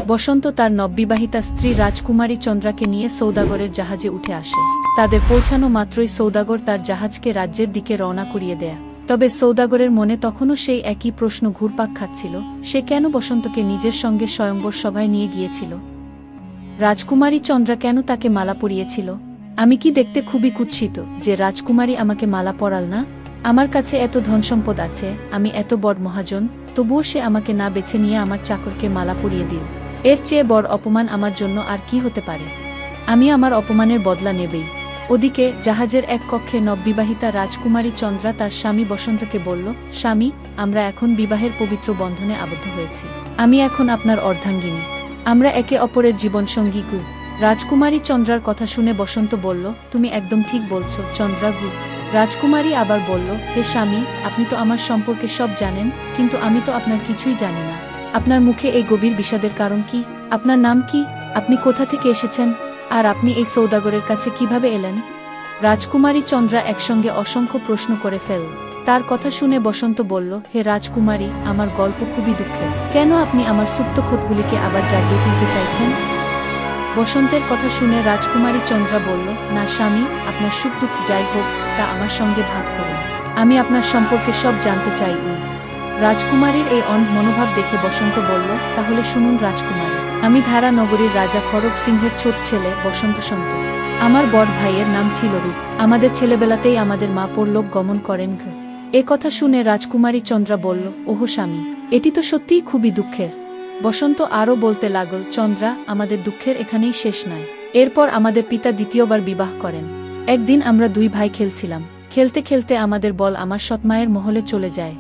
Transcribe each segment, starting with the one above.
বসন্ত তার নববিবাহিতা স্ত্রী রাজকুমারী চন্দ্রাকে নিয়ে সৌদাগরের জাহাজে উঠে আসে। তাদের পৌঁছানো মাত্রই সৌদাগর তার জাহাজকে রাজ্যের দিকে রওনা করিয়ে দেয়। তবে সৌদাগরের মনে তখনও সেই একই প্রশ্ন ঘুরপাক খাচ্ছিল, সে কেন বসন্তকে নিজের সঙ্গে স্বয়ম্বর সভায় নিয়ে গিয়েছিল? রাজকুমারী চন্দ্রা কেন তাকে মালা পরিয়েছিল? আমি কি দেখতে খুবই কুৎসিত যে রাজকুমারী আমাকে মালা পরাল না? আমার কাছে এত ধনসম্পদ আছে, আমি এত বড় মহাজন, তবুও সে আমাকে না বেছে নিয়ে আমার চাকরকে মালা পরিয়ে দিল। এর চেয়ে বড় অপমান আমার জন্য আর কি হতে পারে? আমি আমার অপমানের বদলা নেবেই। ওদিকে জাহাজের এক কক্ষে নববিবাহিতা রাজকুমারী চন্দ্রা তার স্বামী বসন্তকে বলল, স্বামী, আমরা এখন বিবাহের পবিত্র বন্ধনে আবদ্ধ হয়েছি। আমি এখন আপনার অর্ধাঙ্গিনী। আমরা একে অপরের জীবনসঙ্গী গু। রাজকুমারী চন্দ্রার কথা শুনে বসন্ত বলল, তুমি একদম ঠিক বলছো চন্দ্রা গু। রাজকুমারী আবার বলল, হে স্বামী, আপনি তো আমার সম্পর্কে সব জানেন, কিন্তু আমি তো আপনার কিছুই জানি না। আপনার মুখে এই গভীর বিষাদের কারণ কি? আপনার নাম কি? আপনি কোথা থেকে এসেছেন? আর আপনি এই সৌদাগরের কাছে কিভাবে এলেন? রাজকুমারী চন্দ্রা একসঙ্গে অসংখ্য প্রশ্ন করে ফেল। তার কথা শুনে বসন্ত বলল, হে রাজকুমারী, আমার গল্প খুবই দুঃখের। কেন আপনি আমার সুপ্ত ক্ষতগুলিকে আবার জাগিয়ে তুলতে চাইছেন? বসন্তের কথা শুনে রাজকুমারী চন্দ্রা বলল, না স্বামী, আপনার সুখ দুঃখ যাই হোক তা আমার সঙ্গে ভাগ করুন। আমি আপনার সম্পর্কে সব জানতে চাই। রাজকুমারীর এই মনোভাব দেখে বসন্ত বলল, তাহলে শুনুন রাজকুমারী, আমি ধারা নগরীর রাজা খড়গ সিংহের ছোট ছেলে বসন্ত সন্ত। আমার বড় ভাইয়ের নাম ছিল রূপ। আমাদের ছেলেবেলাতেই আমাদের মা পরলোক গমন করেন। এ কথা শুনে রাজকুমারী চন্দ্রা বলল, ওহো স্বামী, এটি তো সত্যিই খুবই দুঃখের। বসন্ত আরও বলতে লাগল, চন্দ্রা, আমাদের দুঃখের এখানেই শেষ নয়। এরপর আমাদের পিতা দ্বিতীয়বার বিবাহ করেন। একদিন আমরা দুই ভাই খেলছিলাম। খেলতে খেলতে আমাদের বল আমার সৎমায়ের মহলে চলে যায়।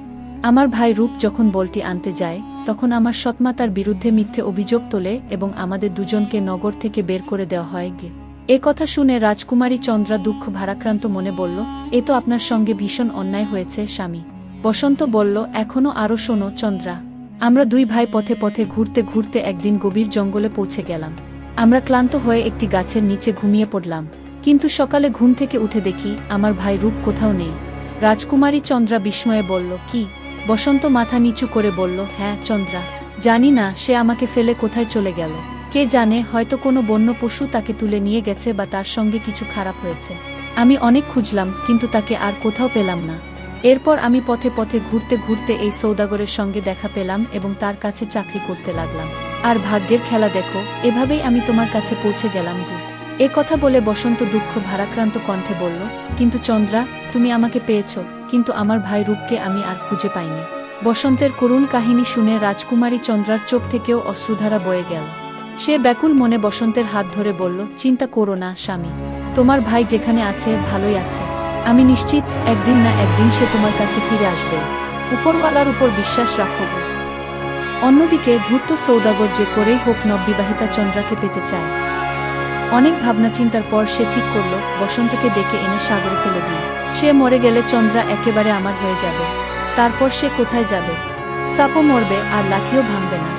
আমার ভাই রূপ যখন বলটি আনতে যায়, তখন আমার সৎমা তার বিরুদ্ধে মিথ্যে অভিযোগ তোলে এবং আমাদের দুজনকে নগর থেকে বের করে দেওয়া হয়। এ কথা শুনে রাজকুমারী চন্দ্রা দুঃখ ভারাক্রান্ত মনে বলল, এ তো আপনার সঙ্গে ভীষণ অন্যায় হয়েছে স্বামী। বসন্ত বলল, এখনো আরও শোনো চন্দ্রা। আমরা দুই ভাই পথে পথে ঘুরতে ঘুরতে একদিন গভীর জঙ্গলে পৌঁছে গেলাম। আমরা ক্লান্ত হয়ে একটি গাছের নিচে ঘুমিয়ে পড়লাম, কিন্তু সকালে ঘুম থেকে উঠে দেখি আমার ভাই রূপ কোথাও নেই। রাজকুমারী চন্দ্রা বিস্ময়ে বলল, কি? বসন্ত মাথা নিচু করে বলল, হ্যাঁ চন্দ্রা, জানি না সে আমাকে ফেলে কোথায় চলে গেল। কে জানে, হয়তো কোনো বন্য পশু তাকে তুলে নিয়ে গেছে বা তার সঙ্গে কিছু খারাপ হয়েছে। আমি অনেক খুঁজলাম, কিন্তু তাকে আর কোথাও পেলাম না। এরপর আমি পথে পথে ঘুরতে ঘুরতে এই সৌদাগরের সঙ্গে দেখা পেলাম এবং তার কাছে চাকরি করতে লাগলাম। আর ভাগ্যের খেলা দেখো, এভাবেই আমি তোমার কাছে পৌঁছে গেলাম গু। এ কথা বলে বসন্ত দুঃখ ভারাক্রান্ত কণ্ঠে বলল, কিন্তু চন্দ্রা, তুমি আমাকে পেয়েছ, কিন্তু আমার ভাই রূপকে আমি আর খুঁজে পাইনি। বসন্তের করুণ কাহিনী শুনে রাজকুমারী চন্দ্রার চোখ থেকেও অশ্রুধারা বয়ে গেল। সে ব্যাকুল মনে বসন্তের হাত ধরে বলল, চিন্তা করো না স্বামী, তোমার ভাই যেখানে আছে ভালোই আছে। আমি নিশ্চিত একদিন না একদিন সে তোমার কাছে ফিরে আসবে। উপরওয়ালার উপর বিশ্বাস রাখো। অন্যদিকে ধূর্ত সৌদাগর যে করেই হোক নববিবাহিতা চন্দ্রাকে পেতে চায়। অনেক ভাবনা চিন্তার পর সে ঠিক করল বসন্তকে ডেকে এনে সাগরে ফেলে দিয়ে। সে মরে গেলে চন্দ্রা একেবারে আমার হয়ে যাবে। তারপর সে কোথায় যাবে? সাপও মরবে আর লাঠিও ভাঙবে না।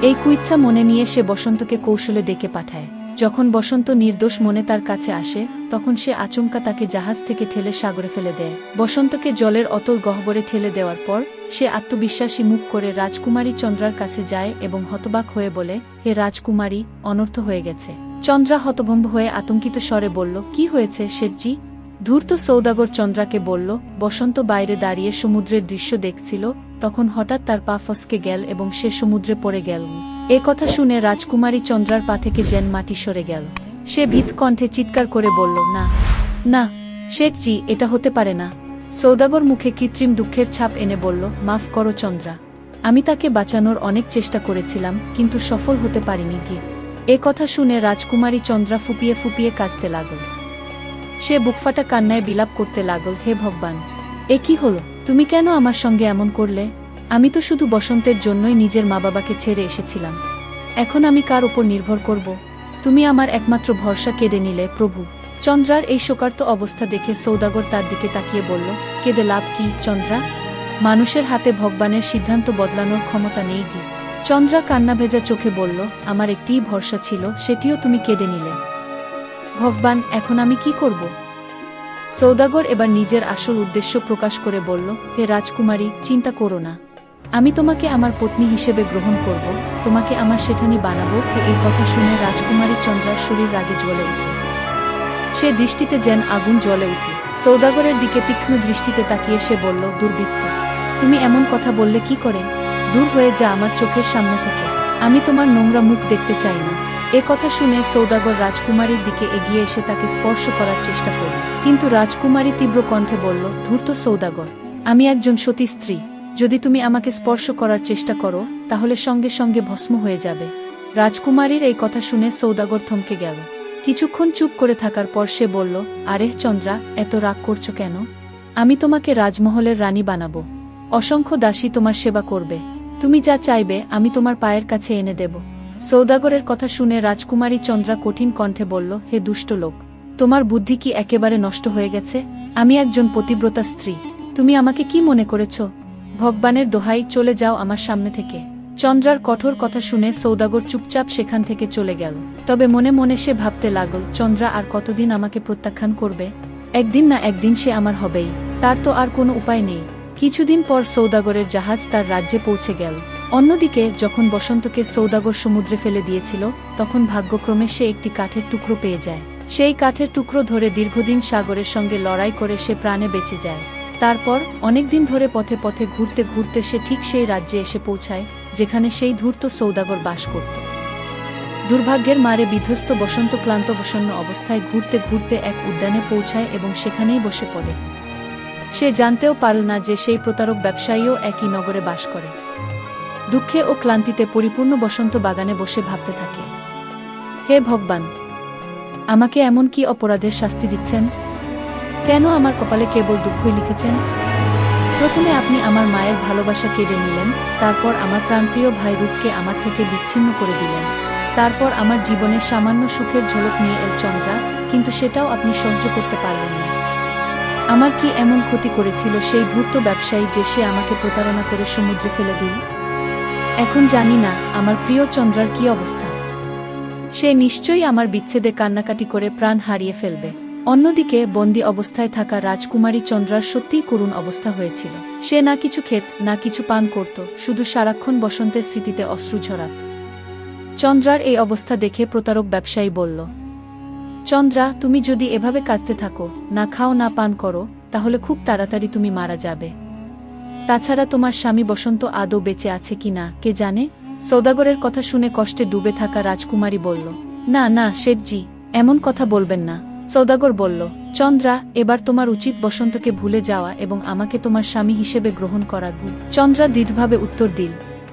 এই কুইচ্ছা মনে নিয়ে সে বসন্তকে কৌশলে ডেকে পাঠায়। যখন বসন্ত নির্দোষ মনে তার কাছে আসে, তখন সে আচমকা তাকে জাহাজ থেকে ঠেলে সাগরে ফেলে দেয়। বসন্তকে জলের অতল গহ্বরে ঠেলে দেওয়ার পর সে আত্মবিশ্বাসী মুখ করে রাজকুমারী চন্দ্রার কাছে যায় এবং হতবাক হয়ে বলে, হে রাজকুমারী, অনর্থ হয়ে গেছে। চন্দ্রা হতভম্ব হয়ে আতঙ্কিত স্বরে বলল, কি হয়েছে শেঠজি? ধূর্ত সৌদাগর চন্দ্রাকে বলল, বসন্ত বাইরে দাঁড়িয়ে সমুদ্রের দৃশ্য দেখছিল, তখন হঠাৎ তার পা ফসকে গেল এবং সে সমুদ্রে পড়ে গেল। এ কথা শুনে রাজকুমারী চন্দ্রার পা থেকে যেন মাটি সরে গেল। সে ভীত কণ্ঠে চিৎকার করে বলল, না না শেঠজি, এটা হতে পারে না। সৌদাগর মুখে কৃত্রিম দুঃখের ছাপ এনে বলল, মাফ করো চন্দ্রা, আমি তাকে বাঁচানোর অনেক চেষ্টা করেছিলাম, কিন্তু সফল হতে পারিনি গিয়ে। এ কথা শুনে রাজকুমারী চন্দ্রা ফুপিয়ে ফুপিয়ে কাঁদতে লাগল। সে বুকফাটা কান্নায় বিলাপ করতে লাগল, হে ভগবান, এ কি হলো? তুমি কেন আমার সঙ্গে এমন করলে? আমি তো শুধু বসন্তের জন্যই নিজের মা বাবাকে ছেড়ে এসেছিলাম। এখন আমি কার উপর নির্ভর করব? তুমি আমার একমাত্র ভরসা কেড়ে নিলে প্রভু। চন্দ্রার এই শোকার্ত অবস্থা দেখে সৌদাগর তার দিকে তাকিয়ে বলল, কেঁদে লাভ কি চন্দ্রা? মানুষের হাতে ভগবানের সিদ্ধান্ত বদলানোর ক্ষমতা নেই কি? চন্দ্রা কান্না ভেজা চোখে বলল, আমার একটিই ভরসা ছিল, সেটিও তুমি কেঁদে নিলে। ভগবান, এখন আমি কি করব? সৌদাগর এবার নিজের আসল উদ্দেশ্য প্রকাশ করে বলল, হে রাজকুমারী, চিন্তা করো না। আমি তোমাকে আমার পত্নী হিসেবে গ্রহণ করব, তোমাকে আমার সেঠানি বানাবো। এই কথা শুনে রাজকুমারী চন্দ্রার শরীর রাগে জ্বলে উঠল। সে দৃষ্টিতে যেন আগুন জ্বলে উঠল। সৌদাগরের দিকে তীক্ষ্ণ দৃষ্টিতে তাকিয়ে সে বলল, দুর্বৃত্ত, তুমি এমন কথা বললে কি করে? দূর হয়ে যা আমার চোখের সামনে থেকে। আমি তোমার নোংরা মুখ দেখতে চাই না। এ কথা শুনে সৌদাগর রাজকুমারীর দিকে এগিয়ে এসে তাকে স্পর্শ করার চেষ্টা করল, কিন্তু রাজকুমারী তীব্র কণ্ঠে বলল, ধূর্ত সৌদাগর, আমি একজন সতী স্ত্রী। যদি তুমি আমাকে স্পর্শ করার চেষ্টা করো তাহলে সঙ্গে সঙ্গে ভস্ম হয়ে যাবে। রাজকুমারীর এই কথা শুনে সৌদাগর থমকে গেল। কিছুক্ষণ চুপ করে থাকার পর সে বলল, আরে চন্দ্রা, এত রাগ করছো কেন? আমি তোমাকে রাজমহলের রানী বানাবো। অসংখ্য দাসী তোমার সেবা করবে। তুমি যা চাইবে আমি তোমার পায়ের কাছে এনে দেব। সৌদাগরের কথা শুনে রাজকুমারী চন্দ্রা কঠিন কণ্ঠে বলল, হে দুষ্ট লোক, তোমার বুদ্ধি কি একেবারে নষ্ট হয়ে গেছে? আমি একজন পতিব্রতা স্ত্রী। তুমি আমাকে কি মনে করেছ? ভগবানের দোহাই, চলে যাও আমার সামনে থেকে। চন্দ্রার কঠোর কথা শুনে সৌদাগর চুপচাপ সেখান থেকে চলে গেল। তবে মনে মনে সে ভাবতে লাগল, চন্দ্রা আর কতদিন আমাকে প্রত্যাখ্যান করবে? একদিন না একদিন সে আমার হবেই। তার তো আর কোনো উপায় নেই। কিছুদিন পর সৌদাগরের জাহাজ তার রাজ্যে পৌঁছে গেল। অন্যদিকে যখন বসন্তকে সৌদাগর সমুদ্রে ফেলে দিয়েছিল, তখন ভাগ্যক্রমে সে একটি কাঠের টুকরো পেয়ে যায়। সেই কাঠের টুকরো ধরে দীর্ঘদিন সাগরের সঙ্গে লড়াই করে সে প্রাণে বেঁচে যায়। তারপর অনেকদিন ধরে পথে পথে ঘুরতে ঘুরতে সে ঠিক সেই রাজ্যে এসে পৌঁছায় যেখানে সেই ধূর্ত সৌদাগর বাস করত। দুর্ভাগ্যের মারে বিধ্বস্ত বসন্ত ক্লান্ত বসন্ন অবস্থায় ঘুরতে ঘুরতে এক উদ্যানে পৌঁছায় এবং সেখানেই বসে পড়ে। সে জানতেও পারল না যে সেই প্রতারক ব্যবসায়ীও একই নগরে বাস করে। দুঃখে ও ক্লান্তিতে পরিপূর্ণ বসন্ত বাগানে বসে ভাবতে থাকে, হে ভগবান, আমাকে এমন কি অপরাধের শাস্তি দিচ্ছেন? কেন আমার কপালে কেবল দুঃখই লিখেছেন? প্রথমে আপনি আমার মায়ের ভালোবাসা কেড়ে নিলেন, তারপর আমার প্রাণপ্রিয় ভাই রূপকে আমার থেকে বিচ্ছিন্ন করে দিলেন, তারপর আমার জীবনে সামান্য সুখের ঝলক নিয়ে এল চন্দ্রা, কিন্তু সেটাও আপনি সহ্য করতে পারলেন না। আমার কি এমন ক্ষতি করেছিল সেই ধূর্ত ব্যবসায়ী যে সে আমাকে প্রতারণা করে সমুদ্রে ফেলে দিল? এখন জানি না আমার প্রিয় চন্দ্রার কি অবস্থা। সে নিশ্চয়ই আমার বিচ্ছেদে কান্নাকাটি করে প্রাণ হারিয়ে ফেলবে। অন্যদিকে বন্দী অবস্থায় থাকা রাজকুমারী চন্দ্রার সত্যিই করুণ অবস্থা হয়েছিল। সে না কিছু খেত না কিছু পান করত, শুধু সারাক্ষণ বসন্তের স্মৃতিতে অশ্রু ঝরাত। চন্দ্রার এই অবস্থা দেখে প্রতারক ব্যবসায়ী বলল, চন্দ্রা, তুমি যদি এভাবে কাঁদতে থাকো, না খাও না পান করো, তাহলে খুব তাড়াতাড়ি তুমি মারা যাবে। তাছাড়া তোমার স্বামী বসন্ত আদৌ বেঁচে আছে কি না কে জানে? সৌদাগরের কথা শুনে কষ্টে ডুবে থাকা রাজকুমারী বলল, না না শেঠজি, এমন কথা বলবেন না। সৌদাগর বলল, চন্দ্রা, এবার তোমার উচিত বসন্তকে ভুলে যাওয়া এবং আমাকে তোমার স্বামী হিসেবে গ্রহণ করা। চন্দ্রা দৃঢ়ভাবে উত্তর দিল,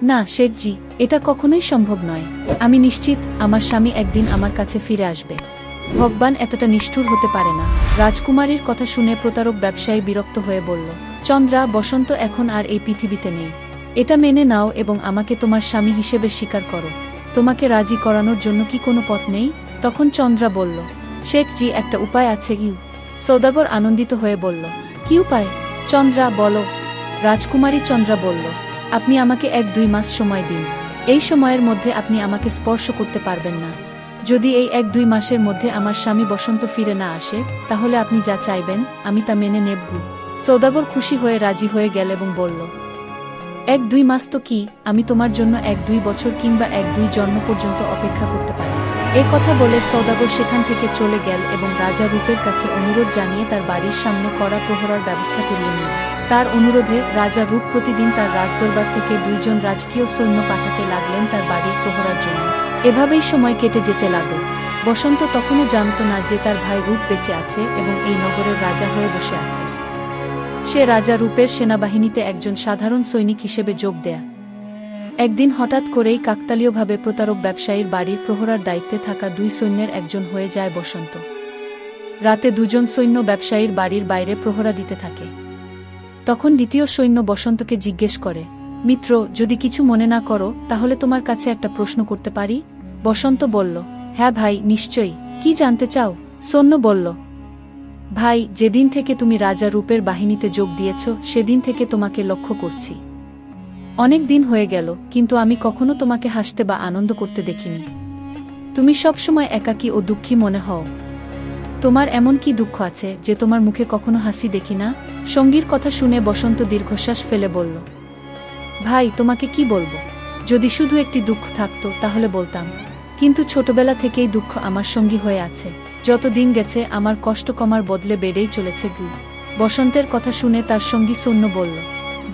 না শেঠজি, এটা কখনোই সম্ভব নয়। আমি নিশ্চিত আমার স্বামী একদিন আমার কাছে ফিরে আসবে। ভগবান এতটা নিষ্ঠুর হতে পারে না। রাজকুমারীর কথা শুনে প্রতারক ব্যবসায়ী বিরক্ত হয়ে বলল, চন্দ্রা, বসন্ত এখন আর এই পৃথিবীতে নেই। এটা মেনে নাও এবং আমাকে তোমার স্বামী হিসেবে স্বীকার করো। তোমাকে রাজি করানোর জন্য কি কোনো পথ নেই? তখন চন্দ্রা বলল, শেঠজি, একটা উপায় আছে। সৌদাগর আনন্দিত হয়ে বলল, কি উপায়? চন্দ্রা, বলো। রাজকুমারী চন্দ্রা বলল, আপনি আমাকে 1-2 মাস সময় দিন। এই সময়ের মধ্যে আপনি আমাকে স্পর্শ করতে পারবেন না। যদি এই 1-2 মাসের মধ্যে আমার স্বামী বসন্ত ফিরে না আসে, তাহলে আপনি যা চাইবেন আমি তা মেনে নেব। সৌদাগর খুশি হয়ে রাজি হয়ে গেল এবং বলল, 1-2 মাস তো কি, আমি তোমার জন্য 1-2 বছর কিংবা 1-2 জন্ম পর্যন্ত অপেক্ষা করতে পারি। এ কথা বলে সৌদাগর সেখান থেকে চলে গেল এবং রাজা রূপের কাছে অনুরোধ জানিয়ে তার বাড়ির সামনে কড়া প্রহরার ব্যবস্থা করিয়ে নিল। তার অনুরোধে রাজা রূপ প্রতিদিন তার রাজদরবার থেকে 2 জন রাজকীয় সৈন্য পাঠাতে লাগলেন তার বাড়ির প্রহরার জন্য। এভাবেই সময় কেটে যেতে লাগল। বসন্ত তখনও জানত না যে তার ভাই রূপ বেঁচে আছে এবং এই নগরের রাজা হয়ে বসে আছে। সে রাজা রূপের সেনাবাহিনীতে একজন সাধারণ সৈনিক হিসেবে যোগ দেয়া। একদিন হঠাৎ করেই কাকতালীয়ভাবে প্রতারক ব্যবসায়ীর বাড়ির প্রহরার দায়িত্বে থাকা 2 সৈন্যের একজন হয়ে যায় বসন্ত। রাতে 2 জন সৈন্য ব্যবসায়ীর বাড়ির বাইরে প্রহরা দিতে থাকে। তখন দ্বিতীয় সৈন্য বসন্তকে জিজ্ঞেস করে, মিত্র, যদি কিছু মনে না করো তাহলে তোমার কাছে একটা প্রশ্ন করতে পারি? বসন্ত বলল, হ্যাঁ ভাই, নিশ্চয়ই। কি জানতে চাও? সৈন্য বলল, ভাই, যেদিন থেকে তুমি রাজা রূপের বাহিনীতে যোগ দিয়েছ সেদিন থেকে তোমাকে লক্ষ্য করছি। অনেক দিন হয়ে গেল, কিন্তু আমি কখনো তোমাকে হাসতে বা আনন্দ করতে দেখিনি। তুমি সবসময় একাকী ও দুঃখী মনে হও। তোমার এমন কি দুঃখ আছে যে তোমার মুখে কখনো হাসি দেখি না? সঙ্গীর কথা শুনে বসন্ত দীর্ঘশ্বাস ফেলে বলল, ভাই, তোমাকে কি বলবো? যদি শুধু একটি দুঃখ থাকতো তাহলে বলতাম, কিন্তু ছোটবেলা থেকেই দুঃখ আমার সঙ্গী হয়ে আছে। যত দিন গেছে আমার কষ্ট কমার বদলে বেড়েই চলেছে। বসন্তের কথা শুনে তার সঙ্গী শূন্য বলল,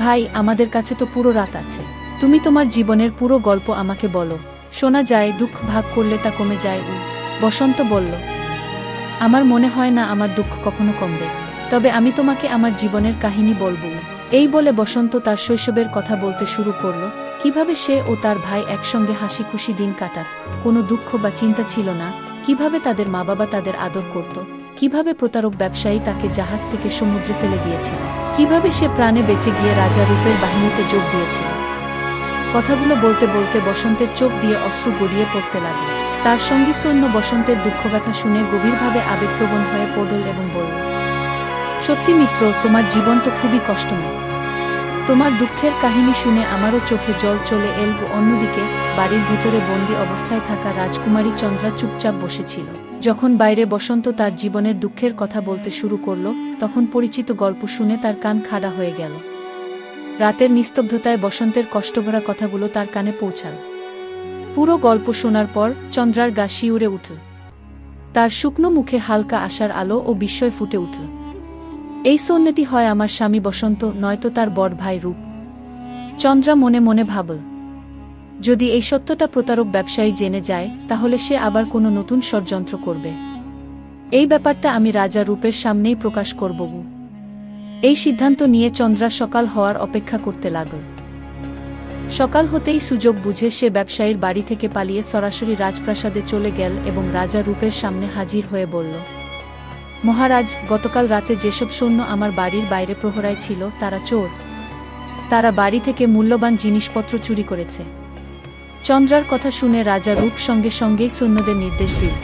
ভাই, আমাদের কাছে তো পুরো রাত আছে। তুমি তোমার জীবনের পুরো গল্প আমাকে বলো। শোনা যায় দুঃখ ভাগ করলে তা কমে যায়। বসন্ত বলল, আমার মনে হয় না আমার দুঃখ কখনো কমবে, তবে আমি তোমাকে আমার জীবনের কাহিনী বলবো। এই বলে বসন্ত তার শৈশবের কথা বলতে শুরু করল, কিভাবে সে ও তার ভাই একসঙ্গে হাসি খুশি দিন কাটাত, কোনো দুঃখ বা চিন্তা ছিল না, কিভাবে তাদের মা বাবা তাদের আদর করত, কিভাবে প্রতারক ব্যবসায়ী তাকে জাহাজ থেকে সমুদ্রে ফেলে দিয়েছিল, কিভাবে সে প্রাণে বেঁচে গিয়ে রাজা রূপের বাহিনীতে যোগ দিয়েছিল। কথাগুলো বলতে বলতে বসন্তের চোখ দিয়ে অশ্রু গড়িয়ে পড়তে লাগল। তার সঙ্গী সৈন্য বসন্তের দুঃখগাথা শুনে গভীরভাবে আবেগপ্রবণ হয়ে পড়ল এবং বলল, সত্যি মিত্র, তোমার জীবন তো খুবই কষ্টময়। তোমার দুঃখের কাহিনী শুনে আমারও চোখে জল চলে এল। অন্যদিকে বাড়ির ভেতরে বন্দী অবস্থায় থাকা রাজকুমারী চন্দ্রা চুপচাপ বসেছিল। যখন বাইরে বসন্ত তার জীবনের দুঃখের কথা বলতে শুরু করল, তখন পরিচিত গল্প শুনে তার কান খাড়া হয়ে গেল। রাতের নিস্তব্ধতায় বসন্তের কষ্টভরা কথাগুলো তার কানে পৌঁছাল। পুরো গল্প শোনার পর চন্দ্রার গা শিউরে উঠল। তার শুকনো মুখে হালকা আশার আলো ও বিস্ময় ফুটে উঠল। এই সৈন্যটি হয় আমার স্বামী বসন্ত, নয়তো তার বড় ভাই রূপ। চন্দ্রা মনে মনে ভাবল, যদি এই সত্যটা প্রতারক ব্যবসায়ী জেনে যায়, তাহলে সে আবার কোনো নতুন ষড়যন্ত্র করবে। এই ব্যাপারটা আমি রাজা রূপের সামনেই প্রকাশ করব। এই সিদ্ধান্ত নিয়ে চন্দ্রা সকাল হওয়ার অপেক্ষা করতে লাগল। সকাল হতেই সুযোগ বুঝে সে ব্যবসায়ীর বাড়ি থেকে পালিয়ে সরাসরি রাজপ্রাসাদে চলে গেল এবং রাজা রূপের সামনে হাজির হয়ে বলল, মহারাজ, গতকাল রাতে যেসব সৈন্য আমার বাড়ির বাইরে প্রহরায় ছিল তারা চোর। তারা বাড়ি থেকে মূল্যবান জিনিসপত্র চুরি করেছে। চন্দ্রার কথা শুনে রাজা রূপ সঙ্গে সঙ্গেই সৈন্যদের নির্দেশ দিল,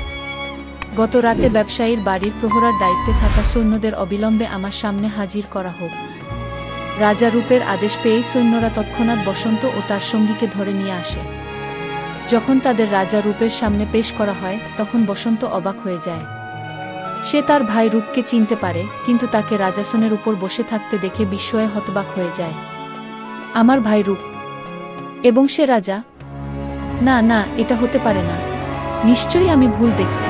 গত রাতে ব্যবসায়ীর বাড়ির প্রহরার দায়িত্বে থাকা সৈন্যদের অবিলম্বে আমার সামনে হাজির করা হোক। রাজা রূপের আদেশ পেয়েই সৈন্যরা তৎক্ষণাৎ বসন্ত ও তার সঙ্গীকে ধরে নিয়ে আসে। যখন তাদের রাজা রূপের সামনে পেশ করা হয়, তখন বসন্ত অবাক হয়ে যায়। সে তার ভাই রূপকে চিনতে পারে, কিন্তু তাকে রাজাসনের উপর বসে থাকতে দেখে বিস্ময়ে হতবাক হয়ে যায়। আমার ভাই রূপ, এবং সে রাজা? না না, এটা হতে পারে না, নিশ্চয়ই আমি ভুল দেখছি।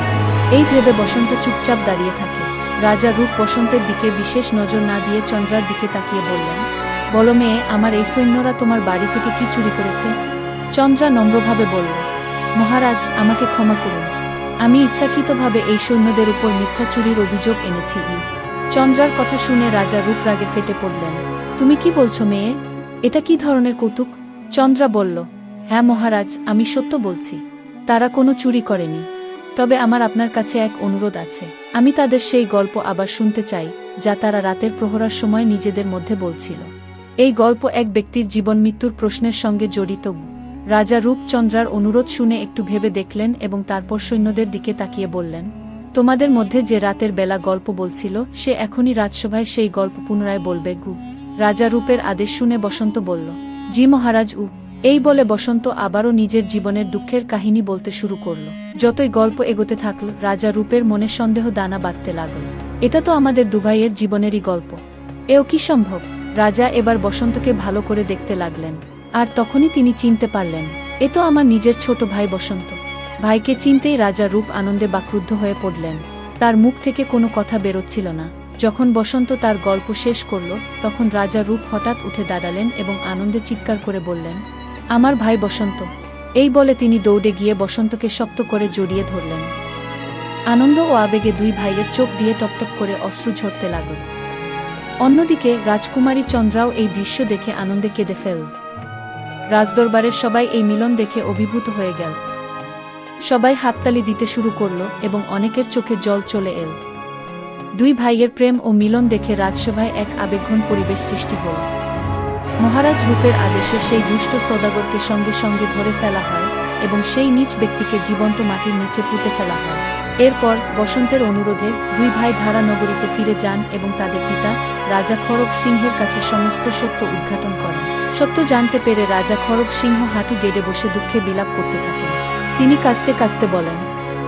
এই ভেবে বসন্ত চুপচাপ দাঁড়িয়ে থাকে। রাজা রূপ বসন্তের দিকে বিশেষ নজর না দিয়ে চন্দ্রার দিকে তাকিয়ে বললেন, বলো মেয়ে, আমার এই সৈন্যরা তোমার বাড়ি থেকে কি চুরি করেছে? চন্দ্রা নম্রভাবে বলল, মহারাজ, আমাকে ক্ষমা করুন, আমি ইচ্ছাকৃতভাবে এই সৈন্যদের উপর মিথ্যা চুরির অভিযোগ এনেছি। চন্দ্রার কথা শুনে রাজা রূপ রাগে ফেটে পড়লেন। তুমি কি বলছো মেয়ে? এটা কি ধরনের কৌতুক? চন্দ্রা বলল, হ্যাঁ মহারাজ, আমি সত্য বলছি, তারা কোনো চুরি করেনি। তবে আমার আপনার কাছে এক অনুরোধ আছে। আমি তাদের সেই গল্প আবার শুনতে চাই, যা তারা রাতের প্রহরার সময় নিজেদের মধ্যে বলছিল। এই গল্প এক ব্যক্তির জীবন মৃত্যুর প্রশ্নের সঙ্গে জড়িত। রাজা রূপ চন্দ্রার অনুরোধ শুনে একটু ভেবে দেখলেন এবং তারপর সৈন্যদের দিকে তাকিয়ে বললেন, তোমাদের মধ্যে যে রাতের বেলা গল্প বলছিল, সে এখনই রাজসভায় সেই গল্প পুনরায় বলবে। রাজা রূপের আদেশ শুনে বসন্ত বলল, জি মহারাজ। এই বলে বসন্ত আবারও নিজের জীবনের দুঃখের কাহিনী বলতে শুরু করল। যতই গল্প এগোতে থাকল, রাজা রূপের মনে সন্দেহ দানা বাঁধতে লাগল। এটা তো আমাদের দুভাইয়ের জীবনেরই গল্প, এও কি সম্ভব? রাজা এবার বসন্তকে ভালো করে দেখতে লাগলেন, আর তখনই তিনি চিনতে পারলেন, এ তো আমার নিজের ছোট ভাই বসন্ত। ভাইকে চিনতেই রাজা রূপ আনন্দে বাক্রুদ্ধ হয়ে পড়লেন। তার মুখ থেকে কোনো কথা বেরোচ্ছিল না। যখন বসন্ত তার গল্প শেষ করল, তখন রাজা রূপ হঠাৎ উঠে দাঁড়ালেন এবং আনন্দে চিৎকার করে বললেন, আমার ভাই বসন্ত। এই বলে তিনি দৌড়ে গিয়ে বসন্তকে শক্ত করে জড়িয়ে ধরলেন। আনন্দ ও আবেগে দুই ভাইয়ের চোখ দিয়ে টপটপ করে অশ্রু ঝরতে লাগল। অন্যদিকে রাজকুমারী চন্দ্রাও এই দৃশ্য দেখে আনন্দে কেঁদে ফেলল। রাজদরবারের সবাই এই মিলন দেখে অভিভূত হয়ে গেল। সবাই হাততালি দিতে শুরু করল এবং অনেকের চোখে জল চলে এল। দুই ভাইয়ের প্রেম ও মিলন দেখে রাজসভায় এক আবেগঘন পরিবেশ সৃষ্টি হল। মহারাজ রূপের আদেশে সেই দুষ্ট সওদাগরকে সঙ্গে সঙ্গে ধরে ফেলা হয় এবং সেই নীচ ব্যক্তিকে জীবন্ত মাটির নিচে পুঁতে ফেলা হয়। এরপর বসন্তের অনুরোধে দুই ভাই ধারা নগরীতে ফিরে যান এবং তাদের পিতা রাজা খড়গ সিংহের কাছে সমস্ত সত্য উদ্ঘাটন করেন। সত্য জানতে পেরে রাজা খড়গ সিংহ হাঁটু গেড়ে বসে দুঃখে বিলাপ করতে থাকেন। তিনি কাঁদতে কাঁদতে বলেন,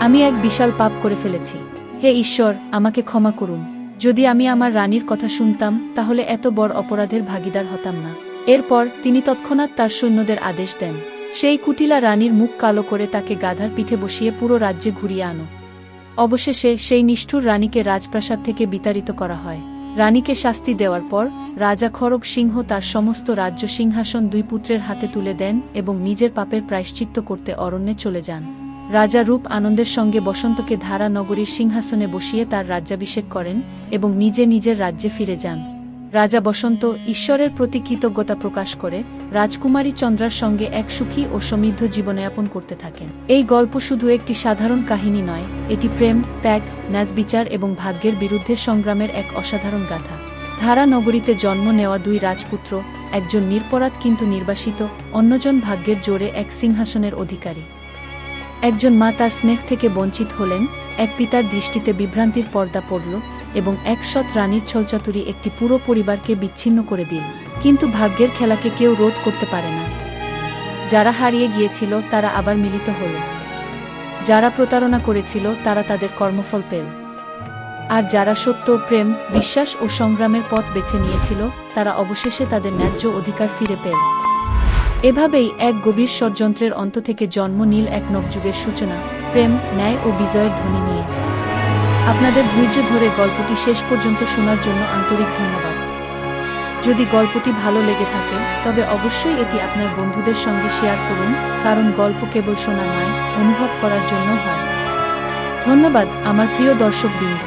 আমি এক বিশাল পাপ করে ফেলেছি। হে ঈশ্বর, আমাকে ক্ষমা করুন। যদি আমি আমার রানীর কথা শুনতাম, তাহলে এত বড় অপরাধের ভাগীদার হতাম না। এরপর তিনি তৎক্ষণাৎ তার সৈন্যদের আদেশ দেন, সেই কুটিলা রানীর মুখ কালো করে তাকে গাধার পিঠে বসিয়ে পুরো রাজ্যে ঘুরিয়ে আনো। অবশেষে সেই নিষ্ঠুর রানীকে রাজপ্রাসাদ থেকে বিতাড়িত করা হয়। রানীকে শাস্তি দেওয়ার পর রাজা খড়গ সিংহ তার সমস্ত রাজ্য সিংহাসন দুই পুত্রের হাতে তুলে দেন এবং নিজের পাপের প্রায়শ্চিত্ত করতে অরণ্যে চলে যান। রাজা রূপ আনন্দের সঙ্গে বসন্তকে ধারা নগরীর সিংহাসনে বসিয়ে তার রাজ্যাভিষেক করেন এবং নিজে নিজের রাজ্যে ফিরে যান। রাজা বসন্ত ঈশ্বরের প্রতি কৃতজ্ঞতা প্রকাশ করে রাজকুমারী চন্দ্রার সঙ্গে এক সুখী ও সমৃদ্ধ জীবনযাপন করতে থাকেন। এই গল্প শুধু একটি সাধারণ কাহিনী নয়, এটি প্রেম, ত্যাগ, ন্যায়বিচার এবং ভাগ্যের বিরুদ্ধে সংগ্রামের এক অসাধারণ গাথা। ধারা নগরীতে জন্ম নেওয়া দুই রাজপুত্র, একজন নিরপরাধ কিন্তু নির্বাসিত, অন্যজন ভাগ্যের জোরে এক সিংহাসনের অধিকারী। একজন মা তার স্নেহ থেকে বঞ্চিত হলেন, এক পিতার দৃষ্টিতে বিভ্রান্তির পর্দা পড়ল এবং এক সৎ রানীর ছলচাতুরি একটি পুরো পরিবারকে বিচ্ছিন্ন করে দিল। কিন্তু ভাগ্যের খেলাকে কেউ রোধ করতে পারে না। যারা হারিয়ে গিয়েছিল তারা আবার মিলিত হল, যারা প্রতারণা করেছিল তারা তাদের কর্মফল পেল, আর যারা সত্য, প্রেম, বিশ্বাস ও সংগ্রামের পথ বেছে নিয়েছিল তারা অবশেষে তাদের ন্যায্য অধিকার ফিরে পেল। এভাবেই এক গভীর ষড়যন্ত্রের অন্ত থেকে জন্ম নিল এক নবযুগের সূচনা, প্রেম, ন্যায় ও বিজয়ের ধ্বনি নিয়ে। আপনাদের ধৈর্য ধরে গল্পটি শেষ পর্যন্ত শোনার জন্য আন্তরিক ধন্যবাদ। যদি গল্পটি ভালো লেগে থাকে তবে অবশ্যই এটি আপনার বন্ধুদের সঙ্গে শেয়ার করুন, কারণ গল্প কেবল শোনা নয়, অনুভব করার জন্য হয়। ধন্যবাদ আমার প্রিয় দর্শকবৃন্দ।